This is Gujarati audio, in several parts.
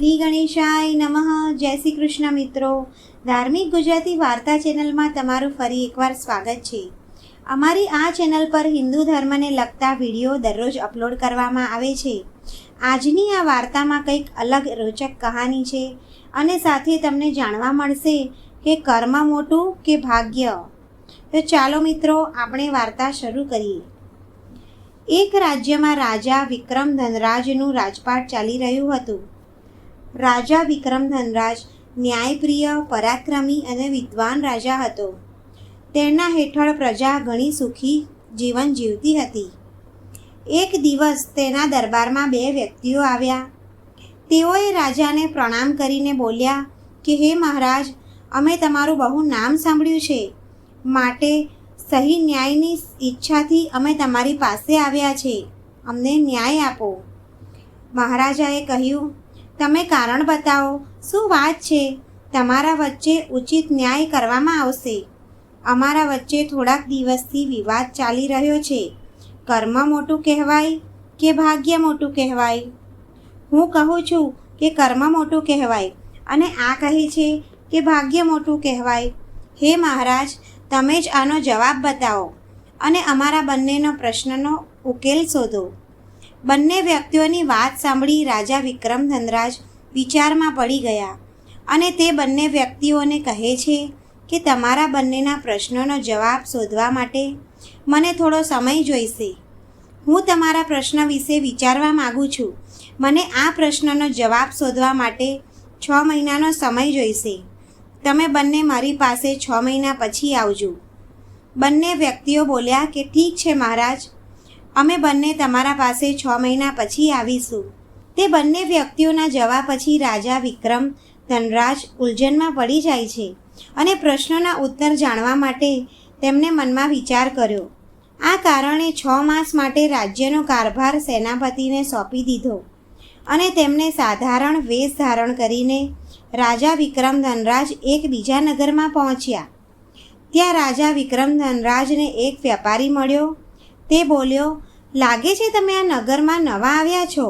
શ્રી ગણેશાય નમઃ. જય શ્રી કૃષ્ણ મિત્રો. ધાર્મિક ગુજરાતી વાર્તા ચેનલમાં તમારું ફરી એકવાર સ્વાગત છે. અમારી આ ચેનલ પર હિન્દુ ધર્મને લગતા વિડીયો દરરોજ અપલોડ કરવામાં આવે છે. આજની આ વાર્તામાં કંઈક અલગ રોચક કહાની છે અને સાથે તમને જાણવા મળશે કે કર્મ મોટું કે ભાગ્ય. તો ચાલો મિત્રો, આપણે વાર્તા શરૂ કરીએ. એક રાજ્યમાં રાજા વિક્રમ ધનરાજનું રાજપાટ ચાલી રહ્યું હતું. રાજા વિક્રમ ધનરાજ ન્યાયપ્રિય, પરાક્રમી અને વિદ્વાન રાજા હતો. તેના હેઠળ પ્રજા ઘણી સુખી જીવન જીવતી હતી. એક દિવસ તેના દરબારમાં બે વ્યક્તિઓ આવ્યા. તેઓએ રાજાને પ્રણામ કરીને બોલ્યા કે હે મહારાજ, અમે તમારું બહુ નામ સાંભળ્યું છે, માટે સહી ન્યાયની ઈચ્છાથી અમે તમારી પાસે આવ્યા છે. અમને ન્યાય આપો. મહારાજાએ કહ્યું, તમે કારણ બતાવો, શું વાત છે? તમારા વચ્ચે ઉચિત ન્યાય કરવામાં આવશે. અમારા વચ્ચે થોડાક દિવસથી વિવાદ ચાલી રહ્યો છે. કર્મ મોટું કહેવાય કે ભાગ્ય મોટું કહેવાય? હું કહું છું કે કર્મ મોટું કહેવાય અને આ કહે છે કે ભાગ્ય મોટું કહેવાય. હે મહારાજ, તમે જ આનો જવાબ બતાવો અને અમારા બંનેનો પ્રશ્નનો ઉકેલ શોધો. બંને વ્યક્તિઓની વાત સાંભળી રાજા વિક્રમ ધનરાજ વિચારમાં પડી ગયા અને તે બંને વ્યક્તિઓને કહે છે કે તમારા બંનેના પ્રશ્નોનો જવાબ શોધવા માટે મને થોડો સમય જોઈશે. હું તમારા પ્રશ્ન વિશે વિચારવા માગું છું. મને આ પ્રશ્નનો જવાબ શોધવા માટે 6 મહિનાનો સમય જોઈશે. તમે બંને મારી પાસે 6 મહિના પછી આવજો. બંને વ્યક્તિઓ બોલ્યા કે ઠીક છે મહારાજ, અમે બંને તમારા પાસે 6 મહિના પછી આવીશું. તે બંને વ્યક્તિઓના જવાબ પછી રાજા વિક્રમ ધનરાજ ઉલઝનમાં પડી જાય છે અને પ્રશ્નોના ઉત્તર જાણવા માટે તેમને મનમાં વિચાર કર્યો. આ કારણે 6 માસ માટે રાજ્યનો કારભાર સેનાપતિને સોંપી દીધો અને તેમને સાધારણ વેશ ધારણ કરીને રાજા વિક્રમ ધનરાજ એક બીજા નગરમાં પહોંચ્યા. ત્યાં રાજા વિક્રમ ધનરાજને એક વેપારી મળ્યો. તે બોલ્યો, લાગે છે તમે આ નગરમાં નવા આવ્યા છો,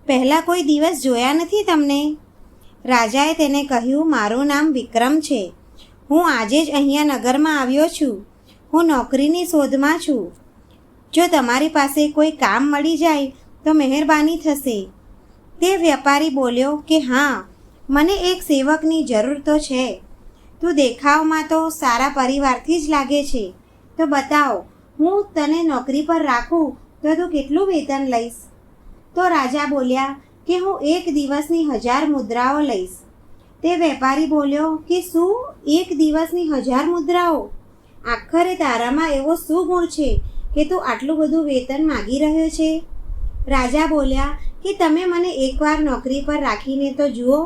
પહેલાં કોઈ દિવસ જોયા નથી તમને. રાજાએ તેને કહ્યું, મારું નામ વિક્રમ છે. હું આજે જ અહીંયા નગરમાં આવ્યો છું. હું નોકરીની શોધમાં છું. જો તમારી પાસે કોઈ કામ મળી જાય તો મહેરબાની થશે. તે વેપારી બોલ્યો કે હા, મને એક સેવકની જરૂર તો છે. તું દેખાવમાં તો સારા પરિવારથી જ લાગે છે, તો બતાવો, હું તને નોકરી પર રાખું તો તું કેટલું વેતન લઈશ? તો રાજા બોલ્યા કે હું 1 દિવસની 1000 મુદ્રાઓ લઈશ. તે વેપારી બોલ્યો કે શું 1 દિવસની 1000 મુદ્રાઓ? આખરે તારામાં એવો શું ગુણ છે કે તું આટલું બધું વેતન માગી રહ્યો છે? રાજા બોલ્યા કે તમે મને એકવાર નોકરી પર રાખીને તો જુઓ,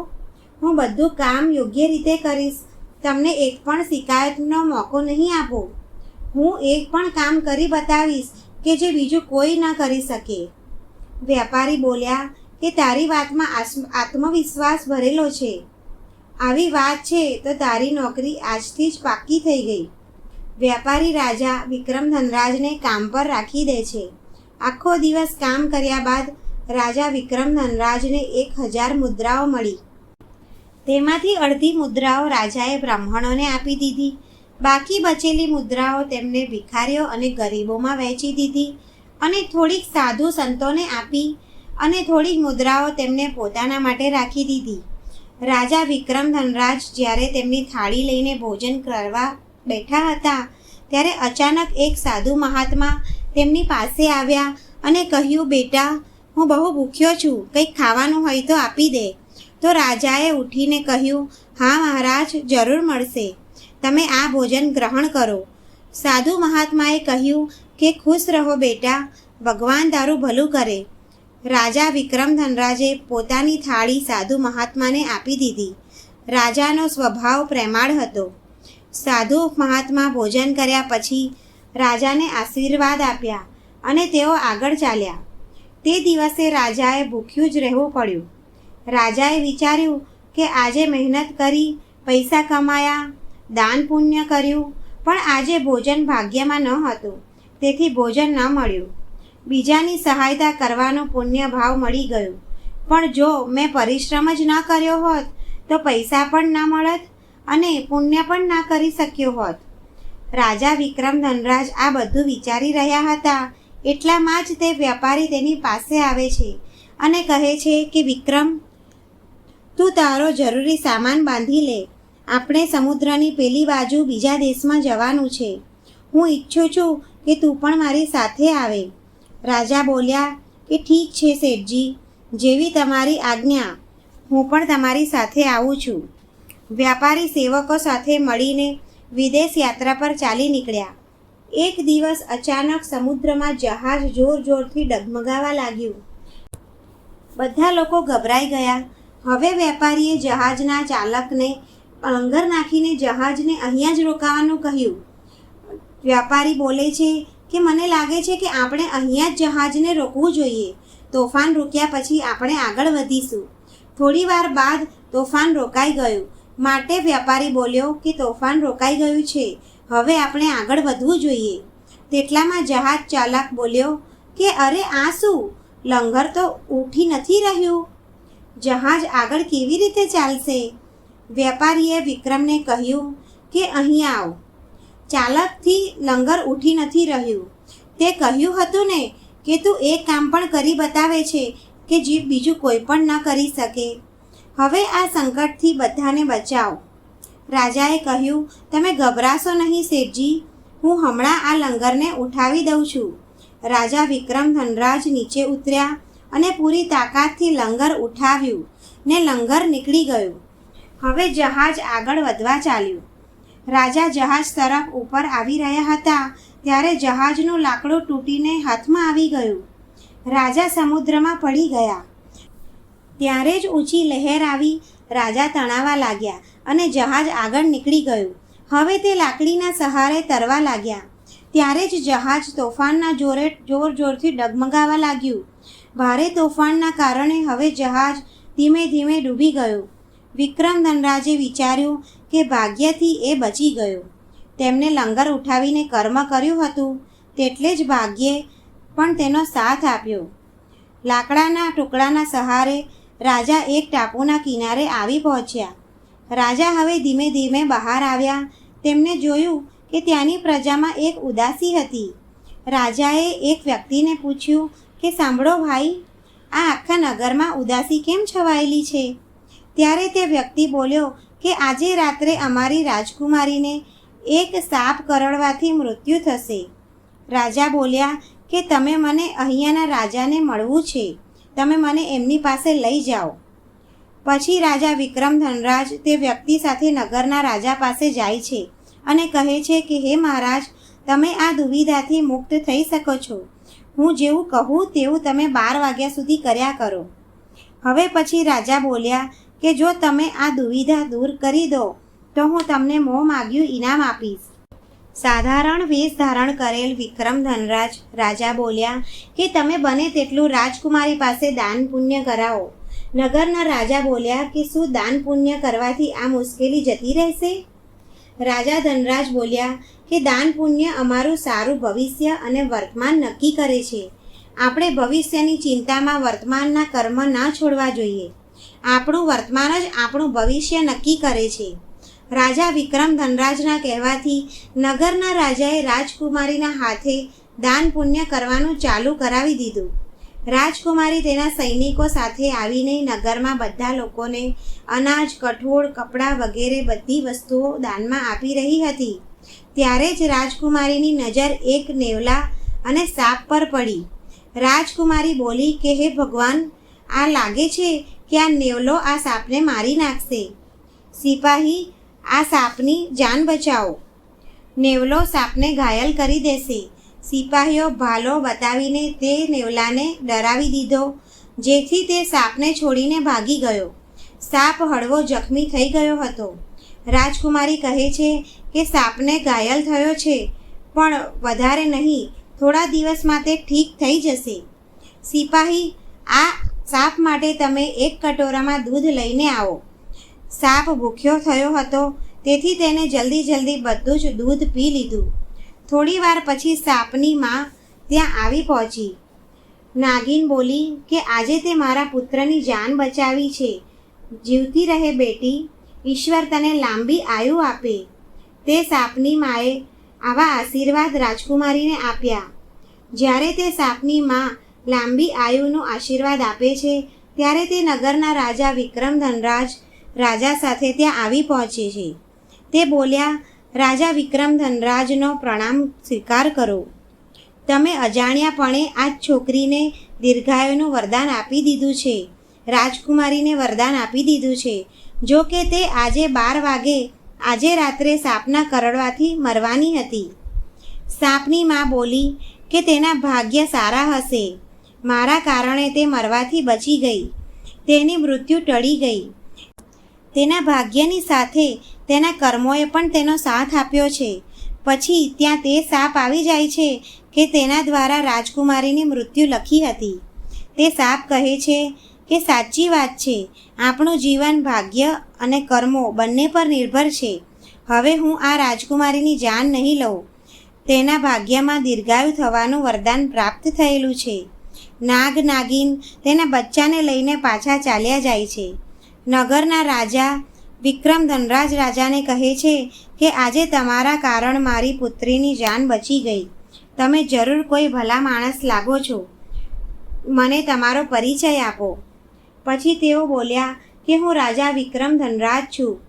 હું બધું કામ યોગ્ય રીતે કરીશ. તમને એક પણ શિકાયતનો મોકો નહીં આપું. હું એક પણ કામ કરી બતાવીશ કે જે બીજું કોઈ ન કરી શકે. વેપારી બોલ્યા કે તારી વાતમાં આત્મવિશ્વાસ ભરેલો છે. આવી વાત છે તો તારી નોકરી આજથી જ પાક્કી થઈ ગઈ. વેપારી રાજા વિક્રમ ધનરાજને કામ પર રાખી દે છે. આખો દિવસ કામ કર્યા બાદ રાજા વિક્રમ ધનરાજને 1000 મુદ્રાઓ મળી. તેમાંથી અડધી મુદ્રાઓ રાજાએ બ્રાહ્મણોને આપી દીધી. બાકી બચેલી મુદ્રાઓ તેમને ભિખારીઓ અને ગરીબોમાં વહેંચી દીધી અને થોડીક સાધુ સંતોને આપી અને થોડીક મુદ્રાઓ તેમને પોતાના માટે રાખી દીધી. રાજા વિક્રમ ધનરાજ જ્યારે તેમની થાળી લઈને ભોજન કરવા બેઠા હતા ત્યારે અચાનક એક સાધુ મહાત્મા તેમની પાસે આવ્યા અને કહ્યું, બેટા, હું બહુ ભૂખ્યો છું, કંઈક ખાવાનું હોય તો આપી દે. તો રાજાએ ઉઠીને કહ્યું, હા મહારાજ, જરૂર મળશે, તમે આ ભોજન ગ્રહણ કરો. સાધુ મહાત્માએ કહ્યું કે ખુશ રહો બેટા, ભગવાન તારું ભલું કરે. રાજા વિક્રમ ધનરાજે પોતાની થાળી સાધુ મહાત્માને આપી દીધી. રાજાનો સ્વભાવ પ્રેમાળ હતો. સાધુ મહાત્મા ભોજન કર્યા પછી રાજાને આશીર્વાદ આપ્યા અને તેઓ આગળ ચાલ્યા. તે દિવસે રાજાએ ભૂખ્યું જ રહેવું પડ્યું. રાજાએ વિચાર્યું કે આજે મહેનત કરી, પૈસા કમાયા, દાન પુણ્ય કર્યું, પણ આજે ભોજન ભાગ્યમાં ન હતું, તેથી ભોજન ન મળ્યું. બીજાની સહાયતા કરવાનો પુણ્ય ભાવ મળી ગયો. પણ જો મેં પરિશ્રમ જ ન કર્યો હોત તો પૈસા પણ ના મળત અને પુણ્ય પણ ના કરી શક્યો હોત. રાજા વિક્રમ ધનરાજ આ બધું વિચારી રહ્યા હતા એટલામાં જ તે વેપારી તેની પાસે આવે છે અને કહે છે કે વિક્રમ, તું તારો જરૂરી સામાન બાંધી લે. આપણે સમુદ્રની પેલી બાજુ બીજા દેશમાં જવાનું છે. હું ઈચ્છું છું કે તું પણ મારી સાથે આવે. રાજા બોલ્યા કે ઠીક છે શેઠજી, જેવી તમારી આજ્ઞા. હું પણ તમારી સાથે આવું છું. વ્યાપારી સેવકો સાથે મળીને વિદેશ યાત્રા પર ચાલી નીકળ્યા. એક દિવસ અચાનક સમુદ્રમાં જહાજ જોર જોરથી ડગમગાવા લાગ્યું. બધા લોકો ગભરાઈ ગયા. હવે વેપારીએ જહાજના ચાલકને લંગર નાખીને જહાજને અહીંયા જ રોકાવાનું કહ્યું. વ્યાપારી બોલે છે કે મને લાગે છે કે આપણે અહીંયા જ જહાજને રોકવું જોઈએ. તોફાન રોક્યા પછી આપણે આગળ વધીશું. થોડી વાર બાદ તોફાન રોકાઈ ગયું. માટે વેપારી બોલ્યો કે તોફાન રોકાઈ ગયું છે, હવે આપણે આગળ વધવું જોઈએ. તેટલામાં જહાજ ચાલક બોલ્યો કે અરે આ શું, લંગર તો ઉઠી નથી રહ્યું. જહાજ આગળ કેવી રીતે ચાલશે? વેપારીએ વિક્રમને કહ્યું કે અહીં આવ. ચાલકથી લંગર ઉઠી નથી રહ્યું. તે કહ્યું હતું ને કે તું એક કામ પણ કરી બતાવે છે કે જે બીજું કોઈ પણ ન કરી શકે. હવે આ સંકટથી બધાને બચાવ. રાજાએ કહ્યું, તમે ગભરાશો નહીં શેઠજી, હું હમણાં આ લંગરને ઉઠાવી દઉં છું. રાજા વિક્રમ ધનરાજ નીચે ઉતર્યા અને પૂરી તાકાતથી લંગર ઉઠાવ્યું ને લંગર નીકળી ગયું. હવે જહાજ આગળ વધવા ચાલ્યું. રાજા જહાજ તરફ ઉપર આવી રહ્યા હતા ત્યારે જહાજનું લાકડું તૂટીને હાથમાં આવી ગયું. રાજા સમુદ્રમાં પડી ગયા. ત્યારે જ ઊંચી લહેર આવી. રાજા તણાવા લાગ્યા અને જહાજ આગળ નીકળી ગયું. હવે તે લાકડીના સહારે તરવા લાગ્યા. ત્યારે જ જહાજ તોફાનના જોર જોરથી ડગમગાવા લાગ્યું. ભારે તોફાનના કારણે હવે જહાજ ધીમે ધીમે ડૂબી ગયું. વિક્રમ ધનરાજે વિચાર્યું કે ભાગ્યથી એ બચી ગયો. તેમણે લંગર ઉઠાવીને કર્મ કર્યું હતું તેટલે જ ભાગ્યે પણ તેનો સાથ આપ્યો. લાકડાના ટુકડાના સહારે રાજા એક ટાપુના કિનારે આવી પહોંચ્યા. રાજા હવે ધીમે ધીમે બહાર આવ્યા. તેમને જોયું કે ત્યાંની પ્રજામાં એક ઉદાસી હતી. રાજાએ એક વ્યક્તિને પૂછ્યું કે સાંભળો ભાઈ, આ આખા નગરમાં ઉદાસી કેમ છવાયેલી છે? ત્યારે તે વ્યક્તિ બોલ્યો કે આજે રાત્રે અમારી રાજકુમારીને એક સાપ કરડવાથી મૃત્યુ થશે. રાજા બોલ્યા કે તમે મને અહીંયાના રાજાને મળવું છે, તમે મને એમની પાસે લઈ જાઓ. પછી રાજા વિક્રમ ધનરાજ તે વ્યક્તિ સાથે નગરના રાજા પાસે જાય છે અને કહે છે કે હે મહારાજ, તમે આ દુવિધાથી મુક્ત થઈ શકો છો. હું જેવું કહું તેવું તમે 12 વાગ્યા સુધી કર્યા કરો. હવે પછી રાજા બોલ્યા કે જો તમે આ દુવિધા દૂર કરી દો તો હું તમને મોં માગ્યું ઇનામ આપીશ. સાધારણ વેશ ધારણ કરેલ વિક્રમ ધનરાજ રાજા બોલ્યા કે તમે બને તેટલું રાજકુમારી પાસે દાન પુણ્ય કરાવો. નગરના રાજા બોલ્યા કે શું દાન પુણ્ય કરવાથી આ મુશ્કેલી જતી રહેશે? રાજા ધનરાજ બોલ્યા કે દાન પુણ્ય અમારું સારું ભવિષ્ય અને વર્તમાન નક્કી કરે છે. આપણે ભવિષ્યની ચિંતામાં વર્તમાનના કર્મ ના છોડવા જોઈએ. આપણું વર્તમાન જ આપણું ભવિષ્ય નક્કી કરે છે. રાજા વિક્રમ ધનરાજના કહેવાથી નગરના રાજાએ રાજકુમારીના હાથે દાન પુણ્ય કરવાનું ચાલુ કરાવી દીધું. રાજકુમારી તેના સૈનિકો સાથે આવીને નગરમાં બધા લોકોને અનાજ, કઠોળ, કપડાં વગેરે બધી વસ્તુઓ દાનમાં આપી રહી હતી. ત્યારે જ રાજકુમારીની નજર એક નેવલા અને સાપ પર પડી. રાજકુમારી બોલી કે હે ભગવાન, આ લાગે છે કે આ નેવલો આ સાપને મારી નાખશે. સિપાહી, આ સાપની જાન બચાવો. નેવલો સાપને ઘાયલ કરી દેશે. સિપાહીઓ ભાલો બતાવીને તે નેવલાને ડરાવી દીધો, જેથી તે સાપને છોડીને ભાગી ગયો. સાપ હળવો જખમી થઈ ગયો હતો. રાજકુમારી કહે છે કે સાપને ઘાયલ થયો છે, પણ વધારે નહીં, થોડા દિવસમાં તે ઠીક થઈ જશે. સિપાહી, આ સાપ માટે તમે એક કટોરામાં દૂધ લઈને આવો. સાપ ભૂખ્યો થયો હતો, તેથી તેને જલ્દી બધું જ દૂધ પી લીધું. થોડી વાર પછી સાપની માં ત્યાં આવી પહોંચી. નાગિન બોલી કે આજે તે મારા પુત્રની જાન બચાવી છે. જીવતી રહે બેટી, ઈશ્વર તને લાંબી આયુ આપે. તે સાપની માએ આવા આશીર્વાદ રાજકુમારીને આપ્યા. જ્યારે તે સાપની મા લાંબી આયુનો આશીર્વાદ આપે છે ત્યારે તે નગરના રાજા વિક્રમ ધનરાજ રાજા સાથે ત્યાં આવી પહોંચે છે. તે બોલ્યા, રાજા વિક્રમ ધનરાજનો પ્રણામ સ્વીકાર કરો. તમે અજાણ્યાપણે આ છોકરીને દીર્ઘાયુનું વરદાન આપી દીધું છે, રાજકુમારીને વરદાન આપી દીધું છે. જો કે તે આજે 12 વાગે આજે રાત્રે સાપના કરડવાથી મરવાની હતી. સાપની મા બોલી કે તેના ભાગ્ય સારા હશે. મારા કારણે તે મરવાથી બચી ગઈ. તેની મૃત્યુ ટળી ગઈ. તેના ભાગ્યની સાથે તેના કર્મોએ પણ તેનો સાથ આપ્યો છે. પછી ત્યાં તે સાપ આવી જાય છે કે તેના દ્વારા રાજકુમારીની મૃત્યુ લખી હતી. તે સાપ કહે છે કે સાચી વાત છે, આપણું જીવન ભાગ્ય અને કર્મો બંને પર નિર્ભર છે. હવે હું આ રાજકુમારીની જાન નહીં લઉં. તેના ભાગ્યમાં દીર્ઘાયુ થવાનું વરદાન પ્રાપ્ત થયેલું છે. નાગ નાગિન તેના બચ્ચાને લઈને પાછા ચાલ્યા જાય છે. નગરના રાજા વિક્રમ ધનરાજ રાજાને કહે છે કે આજે તમારા કારણ મારી પુત્રીની જાન બચી ગઈ. તમે જરૂર કોઈ ભલા માણસ લાગો છો. મને તમારો પરિચય આપો. પછી તેઓ બોલ્યા કે હું રાજા વિક્રમ ધનરાજ છું.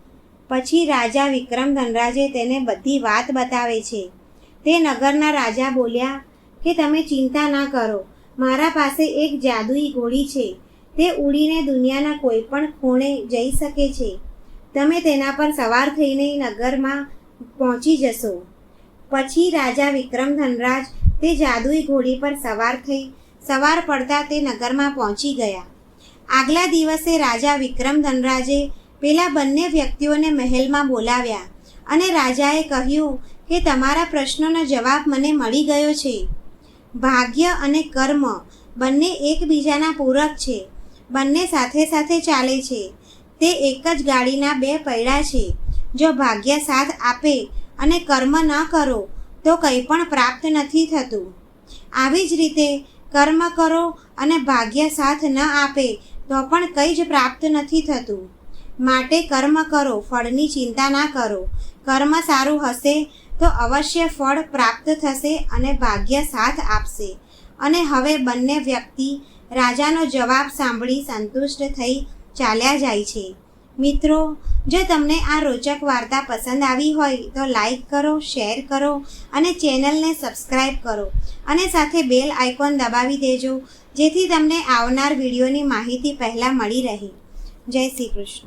પછી રાજા વિક્રમ ધનરાજે તેને બધી વાત બતાવે છે. તે નગરના રાજા બોલ્યા કે તમે ચિંતા ના કરો, મારા પાસે એક જાદુઈ ઘોડી છે. તે ઉડીને દુનિયાના કોઈ પણ ખૂણે જઈ શકે છે. તમે તેના પર સવાર થઈને નગરમાં પહોંચી જશો. પછી રાજા વિક્રમ ધનરાજ તે જાદુઈ ઘોડી પર સવાર થઈ સવાર પડતા તે નગરમાં પહોંચી ગયા. આગલા દિવસે રાજા વિક્રમ ધનરાજે પેલા બંને વ્યક્તિઓને મહેલમાં બોલાવ્યા અને રાજાએ કહ્યું કે તમારા પ્રશ્નોનો જવાબ મને મળી ગયો છે. ભાગ્ય અને કર્મ બંને એકબીજાના પૂરક છે. બંને સાથે સાથે ચાલે છે. તે એક જ ગાડીના 2 પૈડા છે. જો ભાગ્ય સાથ આપે અને કર્મ ન કરો તો કંઈ પણ પ્રાપ્ત નથી થતું. આવી જ રીતે કર્મ કરો અને ભાગ્ય સાથ ન આપે તો પણ કંઈ જ પ્રાપ્ત નથી થતું. માટે કર્મ કરો, ફળની ચિંતા ના કરો. કર્મ સારું હશે તો અવશ્ય ફળ પ્રાપ્ત થશે અને ભાગ્ય સાથ આપશે. અને હવે બંને વ્યક્તિ રાજાનો જવાબ સાંભળી સંતુષ્ટ થઈ ચાલ્યા જાય છે. મિત્રો, જો તમને આ રોચક વાર્તા પસંદ આવી હોય તો લાઈક કરો, શેર કરો અને ચેનલને સબસ્ક્રાઈબ કરો અને સાથે બેલ આઇકોન દબાવી દેજો જેથી તમને આવનાર વિડીયોની માહિતી પહેલાં મળી રહે. જય શ્રી કૃષ્ણ.